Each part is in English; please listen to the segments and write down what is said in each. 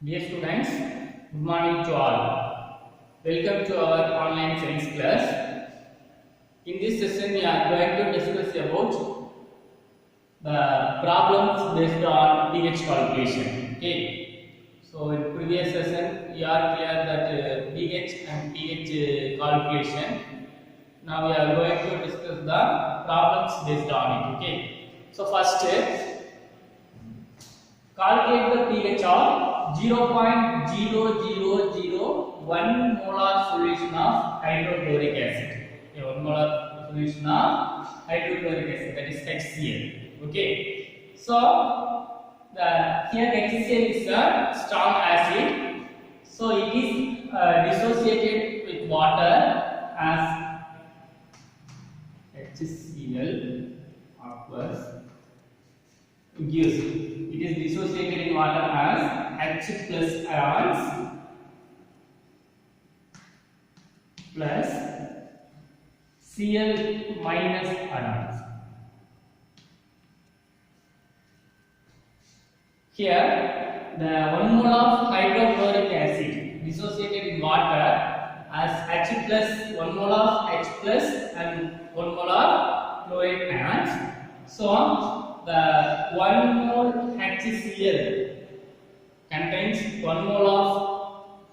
Dear students, good morning to all. Welcome to our online science class. In this session, we are going to discuss about the problems based on pH calculation. Okay. So in previous session, we are clear that pH and pH calculation. Now we are going to discuss the problems based on it. Okay. So first. Calculate the pH of 0.0001 molar solution of hydrochloric acid. Okay, 1 molar solution of hydrochloric acid, that is HCl. Okay, so here HCl is a strong acid, so it is dissociated with water as HCl aqueous gives. It is dissociated in water as H plus ions plus Cl minus ions. Here, the 1 mole of hydrochloric acid dissociated in water as H plus 1 mole of H plus and 1 mole of chloride ions. So, the 1 mole HCl contains 1 mole of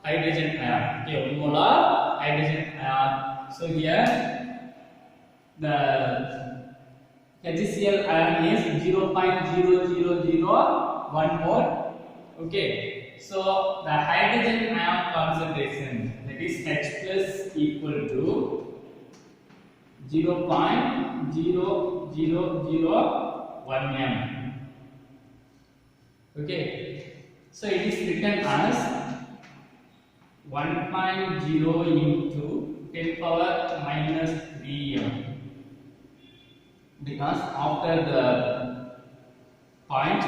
hydrogen ion. Okay, 1 mole of hydrogen ion. So here the HCl ion is 0.0001 mole. Okay, so the hydrogen ion concentration, that is H plus equal to 0.0001 m. Okay, so it is written as 1.0 into 10 power minus 3 m, because after the point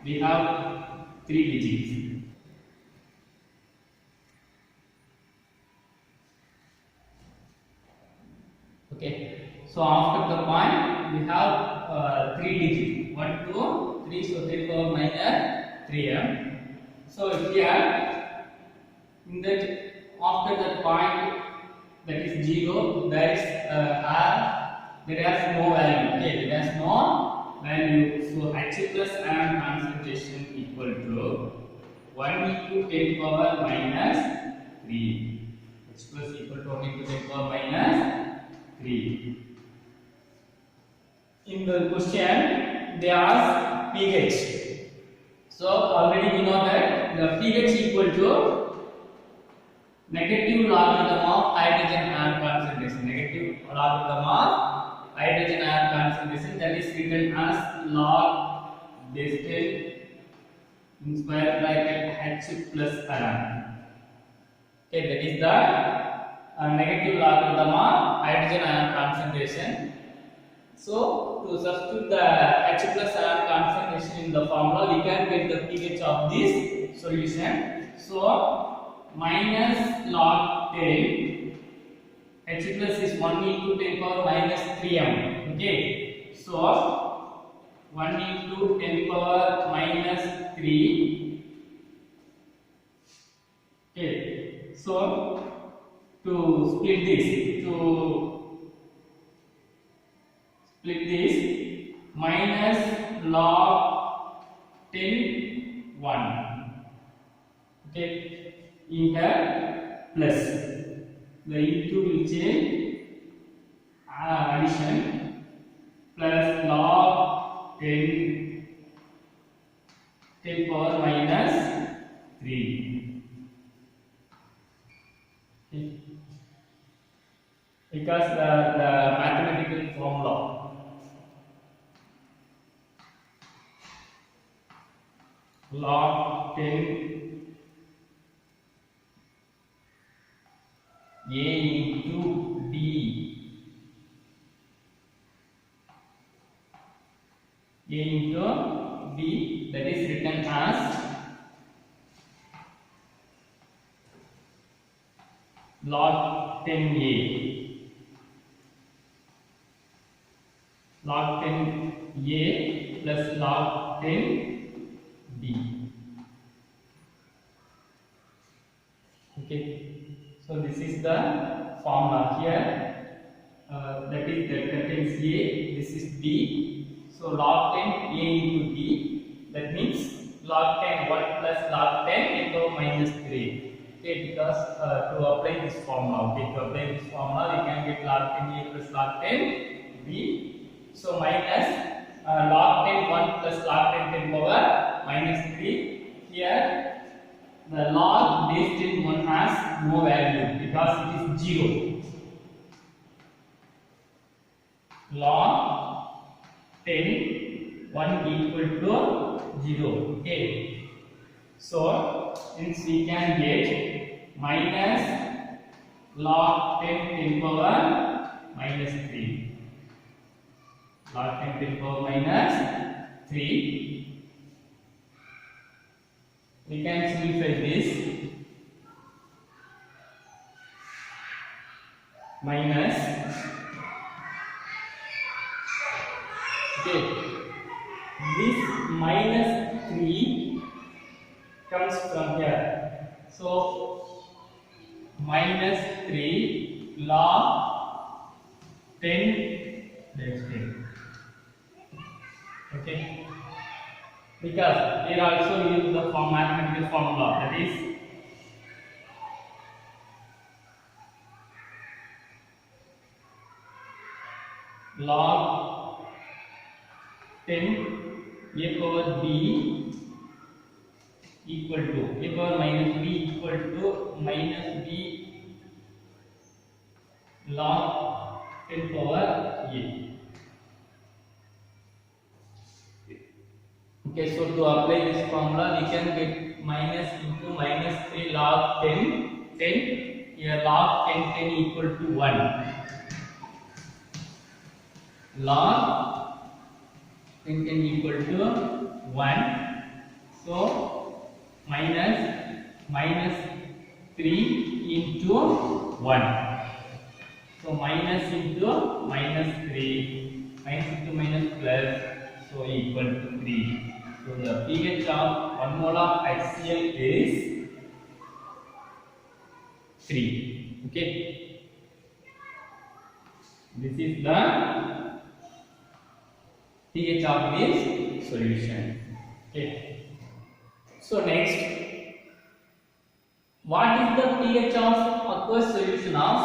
we have 3 digits. Okay, so after the point we have 3 digits, 1, 2, 3, so 10 power minus 3 m. So here in that, after that point, that is 0, there is r, there has no value. Okay, there has no value. So H plus ion concentration equal to 1 into 10 power minus 3. H plus equal to 1 into 10 power minus 3. In the question, they ask pH. So already we know that the pH equal to negative logarithm of hydrogen ion concentration. Negative logarithm of hydrogen ion concentration, that is written as log Destel in square bracket H plus ion. Okay, that is the negative logarithm of hydrogen ion concentration. So to substitute the H plus ion concentration in the formula, we can get the pH of this solution. So minus log 10, H plus is 1 into 10 power minus 3 m. Okay, so 1 into 10 power minus 3. Okay, so to split this, minus log 10 1. Okay, in here plus the into will change addition plus log 10 power minus 3. Okay, because the mathematical formula log 10 A into B into B, that is written as log 10A, log 10A plus log 10B. So this is the formula here. That contains A. This is B. So log 10 A into B. That means log 10 1 plus log 10 into minus 3. Okay, because to apply this formula, okay, to apply this formula, we can get log 10 A plus log 10 B. So minus log 10 1 plus log 10 10 power minus 3. Here the log base 10 1 has no value because it is 0. Log 10 1 equal to 0. Okay. So since we can get minus log 10 10 power minus 3. Log 10 10 power minus 3. We can simplify this. Minus. Okay. This minus 3 comes from here. So minus 3 log 10 base 10. Okay. Because here also use the mathematical formula, that is log 10 a power b equal to a power minus b equal to minus b log 10 power a. Okay, so to apply this formula, we can get minus into minus 3 log 10 10. Here log 10 10 equal to 1. Log 10 10 equal to 1. So minus 3 into 1. So minus into minus 3, minus into minus plus, so equal to 3. So the pH of 1 mole of HCl is 3. Okay. This is the pH of this solution. Okay. So next, what is the pH of aqueous solution of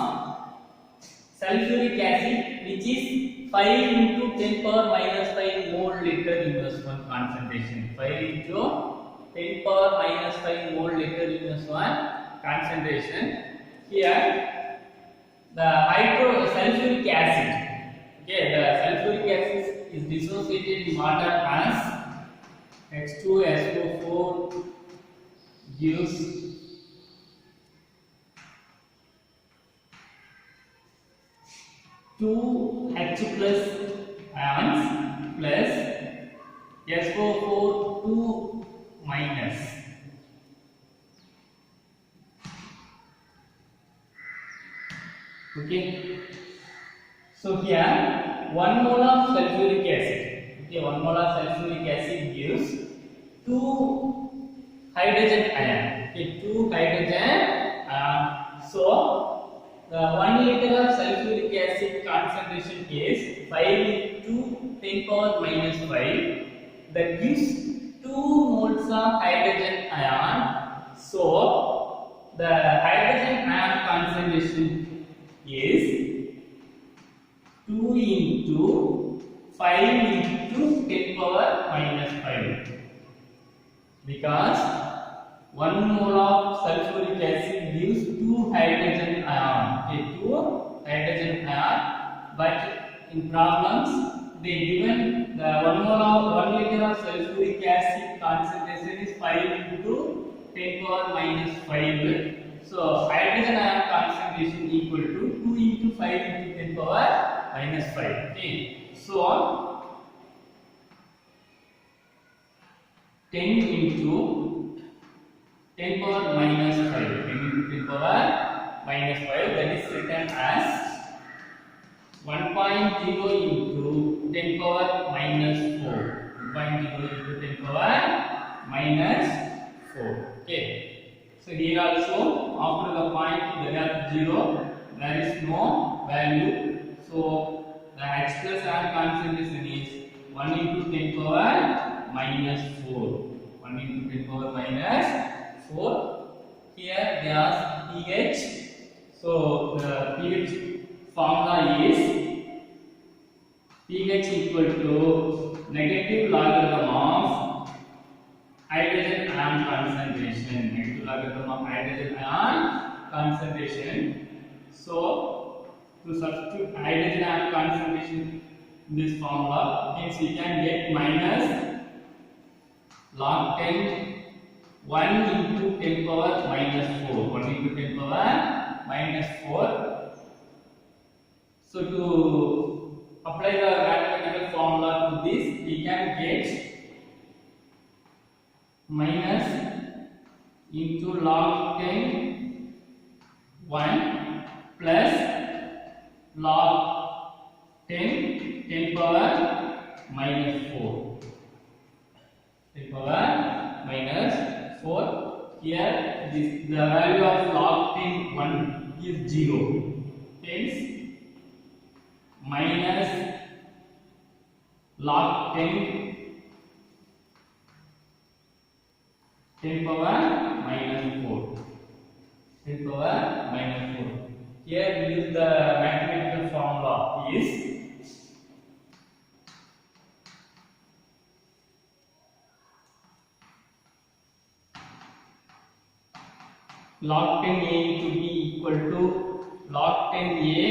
sulfuric acid, which is 5 into 10 power minus 5 mole liter inverse 1 concentration. 5 into 10 power minus 5 mole liter inverse 1 concentration. Here the sulfuric acid. Okay, the sulfuric acid is dissociated in water as H2SO4 gives two H plus ions plus SO4 2 minus. Okay. So here 1 mole of sulfuric acid. Okay, 1 mole of sulfuric acid gives 2 hydrogen ion. Okay, 2 hydrogen ion. So the 1 liter of sulfuric acid concentration is 5 into 10 power minus 5. That gives 2 moles of hydrogen ion. So the hydrogen ion concentration is 2 into 5 into 10 power minus 5. Because 1 mole of sulfuric acid gives 2 hydrogen ion. Okay, 2 hydrogen ion. But in problems, they given the 1 mole of 1 liter of sulfuric acid concentration is 5 into 10 power minus 5. So hydrogen ion concentration equal to 2 into 5 into 10 power minus 5. Okay. So 10 into 10 power minus 5. 10 into 10 power minus 5, that is written as 1.0 into 10 power minus 4. 1.0 into 10 power minus 4. Okay. So here also after the point there is 0, there is no value. So the H plus ion concentration is 1 into 10 power minus 4. 1 into 10 power minus 4. Here they are pH. So the pH formula is pH equal to negative logarithm of hydrogen ion concentration. Negative logarithm of hydrogen ion concentration. So to substitute hydrogen ion concentration in this formula, means we can get minus log 10 1 into 10 power minus 4. 1 into 10 power minus 4. So to apply the mathematical formula to this, we can get minus into log 10 1 plus log 10 power minus 4. 10 power minus 4. Here this the value of log 10 1 is 0. Hence minus log 10 power minus 4. 10 power minus 4. Here we use the mathematical formula is log 10a into b equal to log 10a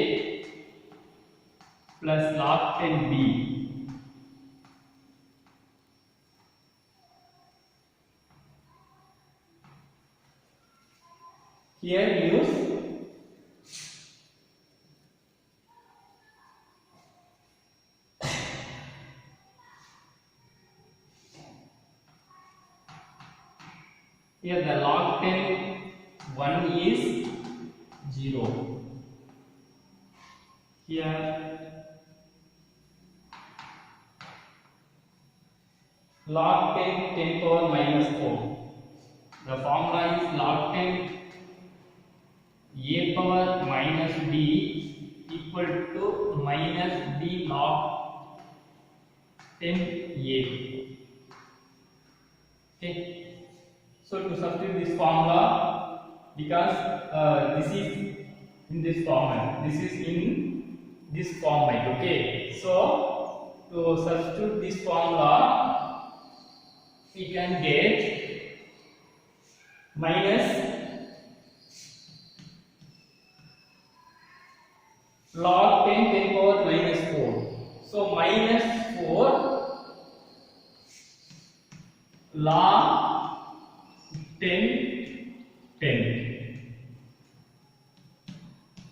plus log 10b. Here we use here the log 10 1 is 0. Here log 10 power minus 4. The formula is log 10 a power minus b equal to minus b log 10 a. Okay. So to substitute this formula, because this is in this format, this is in this format. Okay. So to substitute this formula, we can get minus log 10 power minus 4. So minus 4 log 10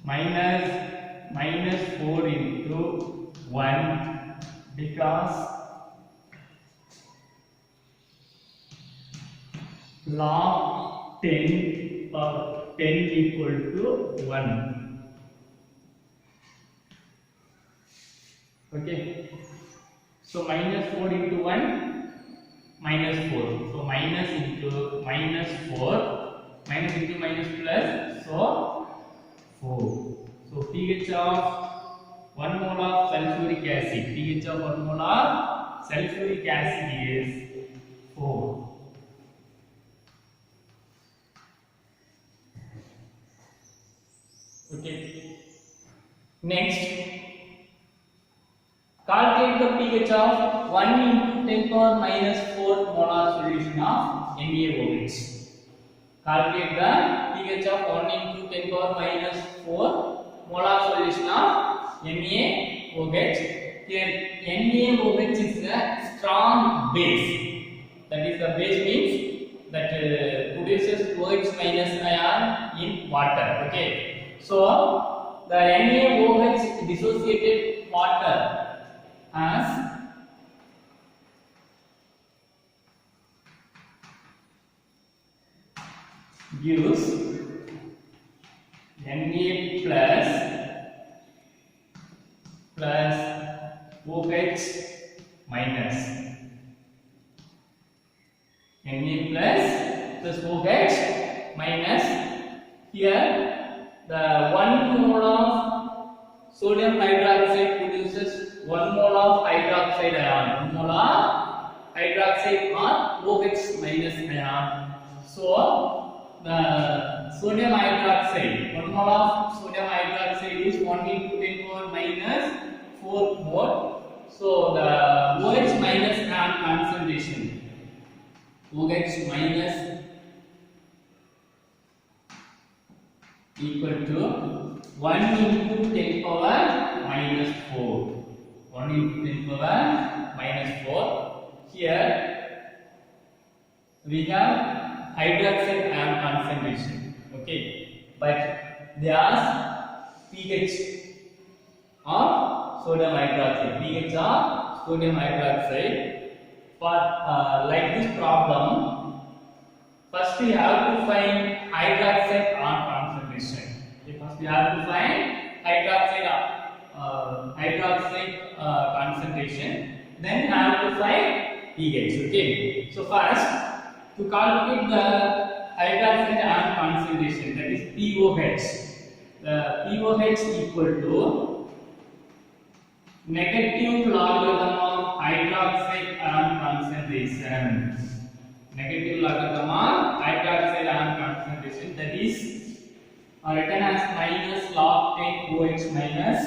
minus 4 into 1, because log 10 equal to 1. Okay. So minus 4 into 1 minus 4. So minus into minus 4 minus into minus plus, so 4. So pH of 1 mole of sulfuric acid, pH of 1 mole of sulfuric acid is 4. Okay. Next, calculate the pH of 1 into 10 power minus 4 molar solution of NaOH. Calculate the pH of 1 into 10 power minus 4 molar solution of NaOH. Here NaOH is a strong base. That is, the base means that produces OH minus ion in water. Okay. So the NaOH dissociated water has gives Na plus OH minus. Na plus OH minus Here, the 1 mole of sodium hydroxide produces 1 mole of hydroxide ion. 1 mole of hydroxide or OH minus ion. So, the sodium hydroxide, 1 mole of sodium hydroxide is 1 into 10 power minus 4 mole. So, the OH minus ion concentration, OH minus equal to 1 into 10 power minus 4. 1 into 10 power minus 4. Here we have hydroxide ion concentration. Okay, but they ask pH of sodium hydroxide. pH of sodium hydroxide. For like this problem, first we have to find hydroxide ion concentration. Okay, first we have to find hydroxide concentration. Then we have to find pH. Okay. So first, to calculate the hydroxide ion concentration, that is POH. The POH equal to negative logarithm of hydroxide ion concentration. Negative logarithm of hydroxide ion concentration, that is written as minus log 10 OH minus.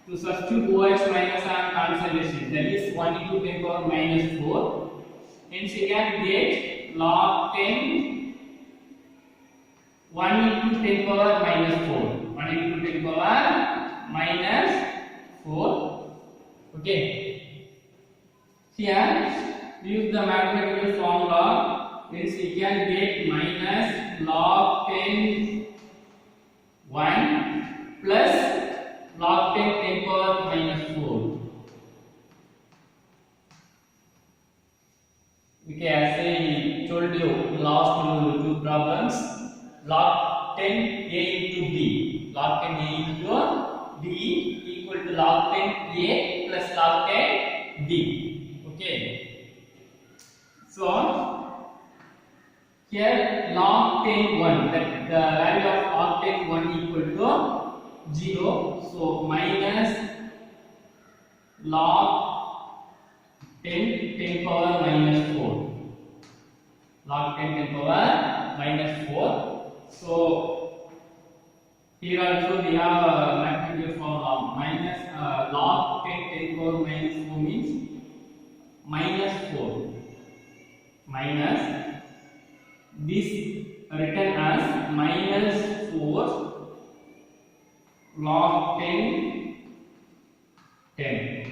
To substitute OH minus ion concentration, that is 1 into 10 power minus 4. Hence we can get log 10 1 into 10 power minus 4. 1 into 10 power minus 4. Okay. Here we use the mathematical formula. Hence we can get minus log 10 1 plus log 10 power minus 4. Okay, as I told you in last two problems, log 10 a into b, log 10 a into b equal to log 10 a plus log 10 b. Okay. So here log 10 1, that the value of log 10 1 equal to 0. So minus log 10 power minus 4. Log 10 power minus 4. So here also we have a mathematical formula. Minus log 10 power minus 4 means minus 4 minus this written as minus 4 log 10. Okay.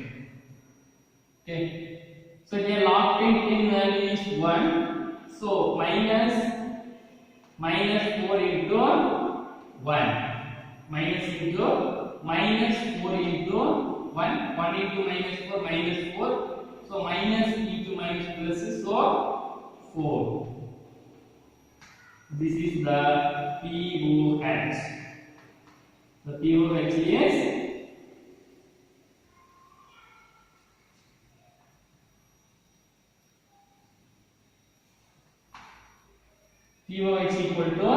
So here log 10 value is 1. So minus 4 into 1. Minus 4 into 1. 1 into minus 4 minus 4. So minus into minus plus is so 4. This is the POH. The POH is POH equal to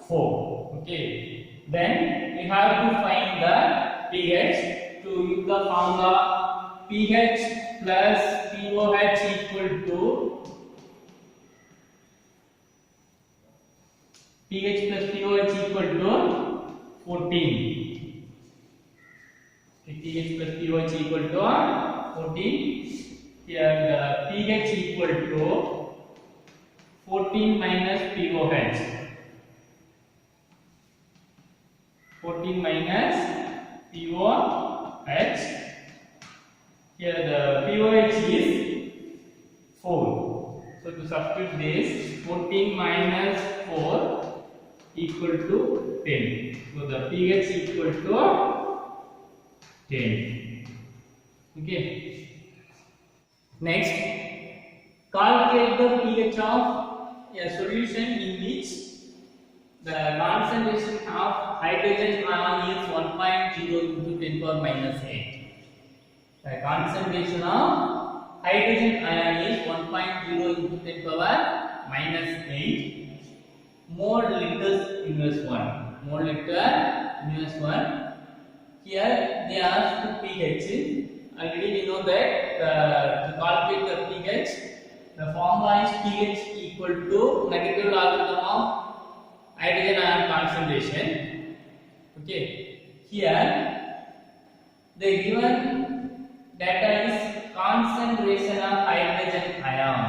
4. Okay. Then we have to find the pH. To use the formula pH plus POH equal to pH plus POH equal to 14. pH plus POH equal to 14. Here the pH equal to 14 minus POH. 14 minus POH. Here the POH is 4. So to substitute this, 14 minus 4 equal to 10. So the pH equal to 10. Okay. Next, calculate the pH of a solution in which the concentration of hydrogen ion is 1.0 into 10 power minus 8. The concentration of hydrogen ion is 1.0 into 10 power minus 8. Mode liters inverse 1. Mode liter inverse 1. Here they ask the pH. Already we know that to calculate the pH, the formula is pH equal to negative logarithm of hydrogen ion concentration. Okay. Here the given data is concentration of hydrogen ion.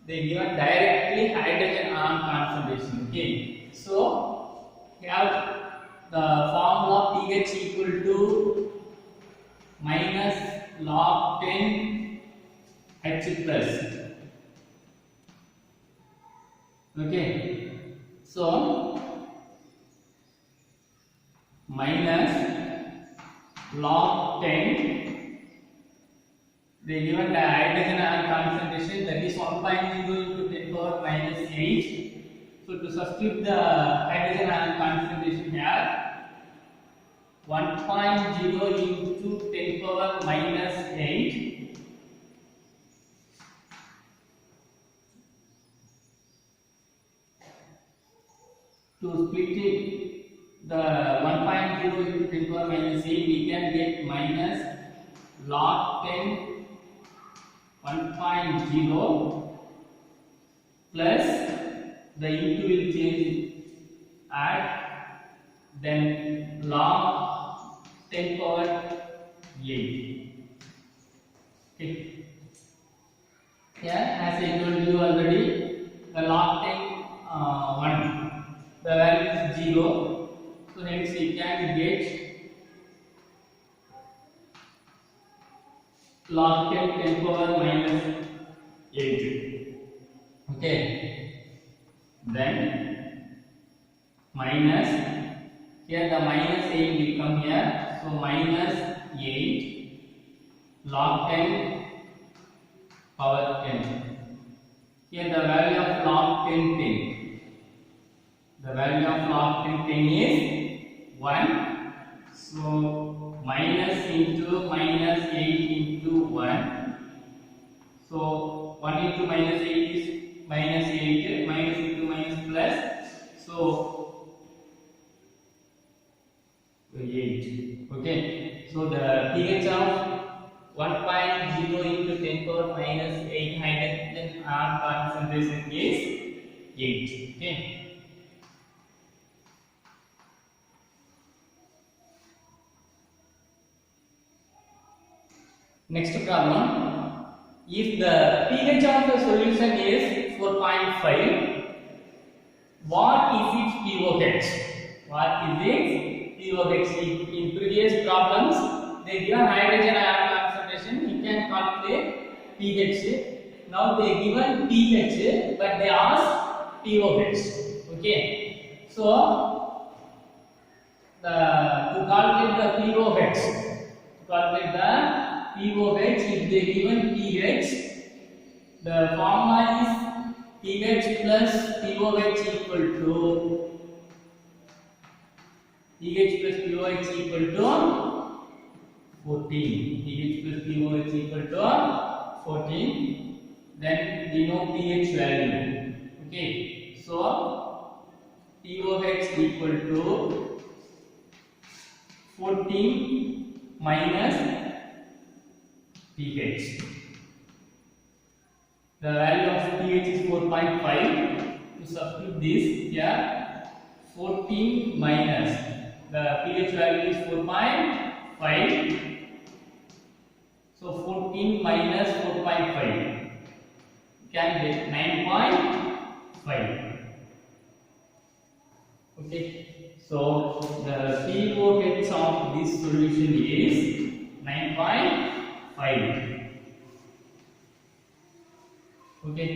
They given directly hydrogen ion concentration. Okay. So we have the formula pH equal to minus log 10 H plus. Okay. So minus log 10, they given the hydrogen ion concentration, that is 1.0 into 10 power minus 8. So to substitute the hydrogen ion concentration here, 1.0 into 10 power minus 8 to split it, the 1.0 into 10 power minus 8, we can get minus log 10 1.0 plus the into will change add, then log 10 power 8. Okay. Here as I told you already, the log 10 1, the value is 0, so hence we can get log 10 power minus 8. Okay. Then minus, here the minus 8 will come here, so minus 8 log 10 power 10. Here the value of log 10 10. The value of log 10 is 1. So minus into minus 8 into 1. So 1 into minus 8 is minus 8. Minus into minus plus. So 8. Okay. So the pH of 1.0 into 10 power minus 8 hydrogen ion concentration is 8. Okay. Next problem, if the pH of the solution is 4.5, what is its pOH? What is its pOH? In previous problems, they given hydrogen ion concentration, you can calculate pH. Now they given pH, but they ask pOH. Okay, so to calculate the pOH, pOH, if they given pH, the formula is pH plus pOH equal to pH plus pOH equal to 14. pH plus pOH equal to 14. Then we know pH value. Okay, so pOH equal to 14 minus pH. The value of pH is 4.5. To substitute this here, 14 minus the pH value is 4.5. So 14 minus 4.5 can get 9.5. Okay. So the pOH of this solution is 9.5. Okay.